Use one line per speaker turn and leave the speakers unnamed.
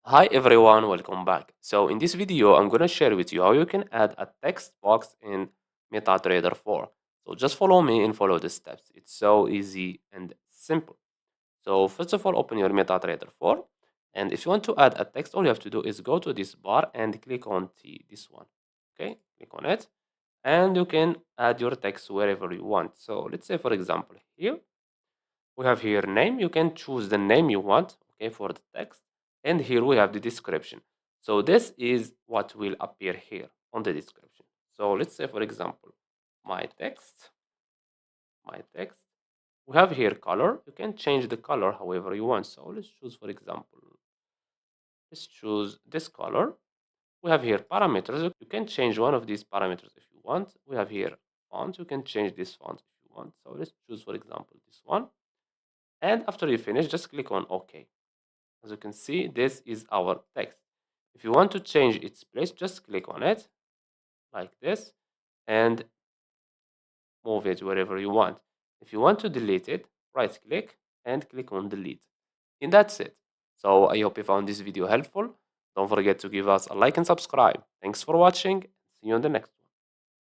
Hi everyone, welcome back. So in this video, I'm going to share with you how you can add a text box in MetaTrader 4. So just follow me and follow the steps. It's so easy and simple. So first of all, open your MetaTrader 4. And if you want to add a text, all you have to do is go to this bar and click on this one. Okay, click on it. And you can add your text wherever you want. So let's say, for example, here we have here name. You can choose the name you want, okay, for the text. And here we have the description. So this is what will appear here on the description. So let's say, for example, my text, my text. We have here color. You can change the color however you want. So let's choose, for example, let's choose this color. We have here parameters. You can change one of these parameters if you want. We have here font. You can change this font if you want. So let's choose, for example, this one. And after you finish, just click on OK. As you can see, this is our text. If you want to change its place, just click on it like this and move it wherever you want. If you want to delete it, right click and click on delete. And that's it. So I hope you found this video helpful. Don't forget to give us a like and subscribe. Thanks for watching. See you on the next one.